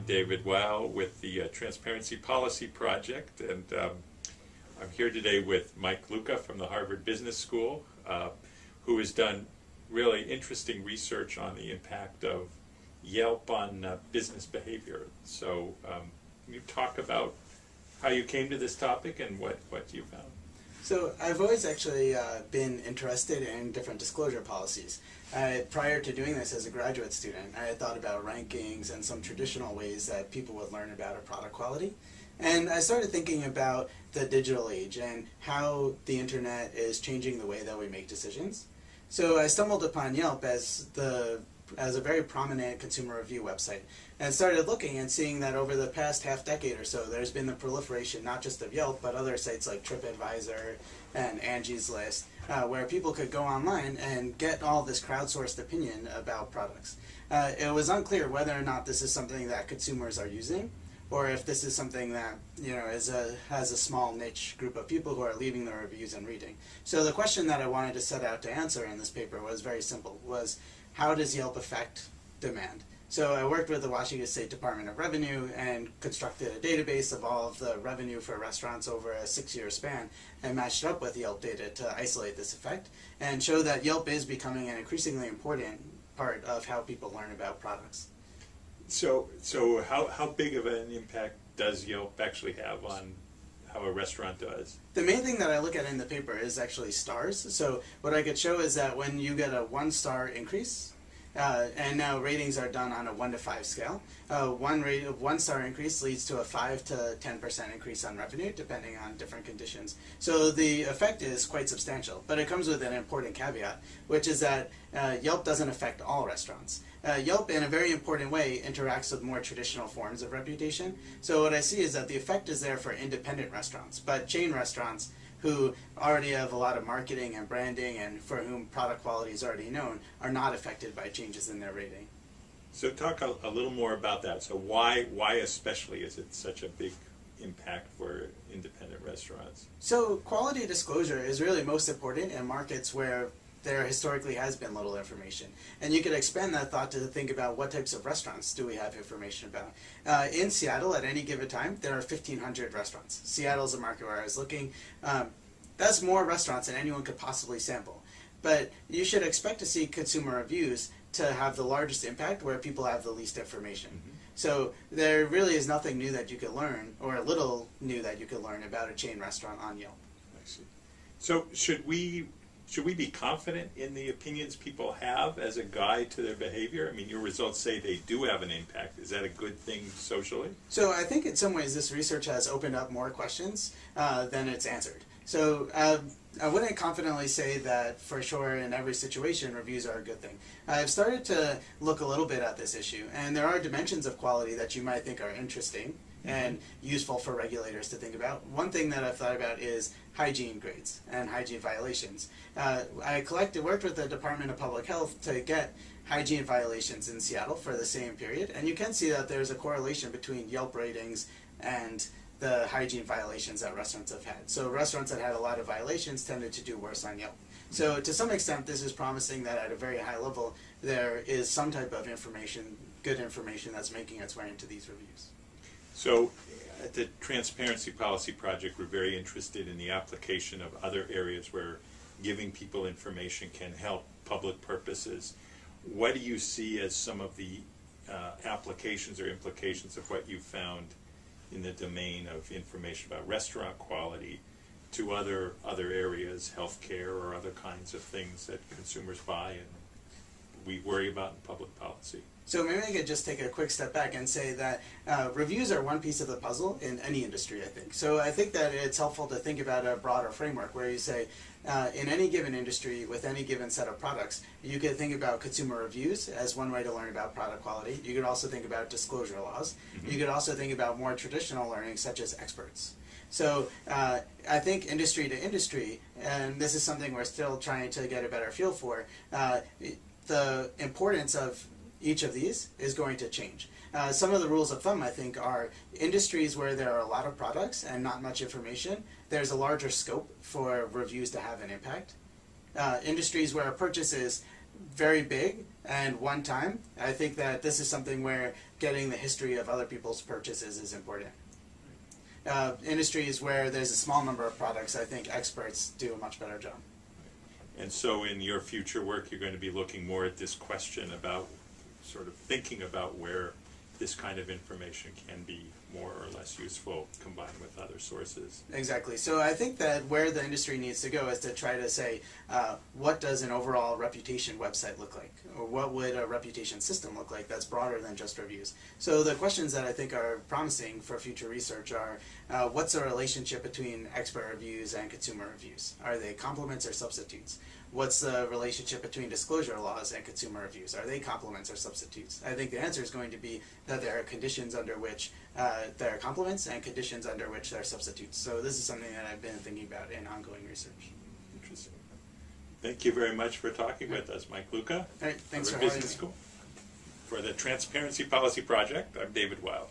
David Wow with the Transparency Policy Project, and I'm here today with Mike Luca from the Harvard Business School, who has done really interesting research on the impact of Yelp on business behavior. So can you talk about how you came to this topic and what you found? So I've always actually been interested in different disclosure policies. Prior to doing this as a graduate student, I had thought about rankings and some traditional ways that people would learn about a product quality. And I started thinking about the digital age and how the internet is changing the way that we make decisions. So I stumbled upon Yelp as a very prominent consumer review website, and started looking and seeing that over the past half decade or so there's been the proliferation not just of Yelp but other sites like TripAdvisor and Angie's List, where people could go online and get all this crowdsourced opinion about products. It was unclear whether or not this is something that consumers are using, or if this is something that has a small niche group of people who are leaving their reviews and reading. So the question that I wanted to set out to answer in this paper was very simple, was how does Yelp affect demand? So I worked with the Washington State Department of Revenue and constructed a database of all of the revenue for restaurants over a 6-year span and matched it up with Yelp data to isolate this effect and show that Yelp is becoming an increasingly important part of how people learn about products. So how big of an impact does Yelp actually have on how a restaurant does? The main thing that I look at in the paper is actually stars. So what I could show is that when you get a 1-star increase, and now ratings are done on a 1 to 5 scale, one 1-star increase leads to a 5 to 10% increase on revenue, depending on different conditions. So the effect is quite substantial, but it comes with an important caveat, which is that Yelp doesn't affect all restaurants. Yelp, in a very important way, interacts with more traditional forms of reputation. So what I see is that the effect is there for independent restaurants, but chain restaurants who already have a lot of marketing and branding and for whom product quality is already known are not affected by changes in their rating. So talk a little more about that. So why especially is it such a big impact for independent restaurants? So quality disclosure is really most important in markets where there historically has been little information. And you could expand that thought to think about what types of restaurants do we have information about. In Seattle, at any given time, there are 1,500 restaurants. Seattle's a market where I was looking. That's more restaurants than anyone could possibly sample. But you should expect to see consumer reviews to have the largest impact where people have the least information. Mm-hmm. So there really is nothing new that you could learn, or little new that you could learn about a chain restaurant on Yelp. I see. So should we be confident in the opinions people have as a guide to their behavior? I mean, your results say they do have an impact. Is that a good thing socially? So I think in some ways this research has opened up more questions than it's answered. So I wouldn't confidently say that for sure in every situation reviews are a good thing. I've started to look a little bit at this issue, and there are dimensions of quality that you might think are interesting and useful for regulators to think about. One thing that I've thought about is hygiene grades and hygiene violations. I worked with the Department of Public Health to get hygiene violations in Seattle for the same period, and you can see that there's a correlation between Yelp ratings and the hygiene violations that restaurants have had. So restaurants that had a lot of violations tended to do worse on Yelp. So to some extent this is promising that at a very high level there is some type of information, good information, that's making its way into these reviews. So at the Transparency Policy Project, we're very interested in the application of other areas where giving people information can help public purposes. What do you see as some of the applications or implications of what you found in the domain of information about restaurant quality to other areas, healthcare or other kinds of things that consumers buy and we worry about in public policy? So maybe I could just take a quick step back and say that reviews are one piece of the puzzle in any industry, I think. So I think that it's helpful to think about a broader framework where you say, in any given industry with any given set of products, you could think about consumer reviews as one way to learn about product quality. You could also think about disclosure laws. Mm-hmm. You could also think about more traditional learning such as experts. So I think industry to industry, and this is something we're still trying to get a better feel for, the importance of each of these is going to change. Some of the rules of thumb, I think, are industries where there are a lot of products and not much information, there's a larger scope for reviews to have an impact. Industries where a purchase is very big and one time. I think that this is something where getting the history of other people's purchases is important. Industries where there's a small number of products, I think experts do a much better job. And so in your future work, you're going to be looking more at this question about sort of thinking about where this kind of information can be more or less useful combined with other sources. Exactly. So I think that where the industry needs to go is to try to say, what does an overall reputation website look like? Or what would a reputation system look like that's broader than just reviews? So the questions that I think are promising for future research are, what's the relationship between expert reviews and consumer reviews? Are they complements or substitutes? What's the relationship between disclosure laws and consumer reviews? Are they complements or substitutes? I think the answer is going to be that there are conditions under which there are complements and conditions under which there are substitutes. So this is something that I've been thinking about in ongoing research. Interesting. Thank you very much for talking with us, Mike Luca. All right, thanks for Harvard having Business me. School. For the Transparency Policy Project, I'm David Weil.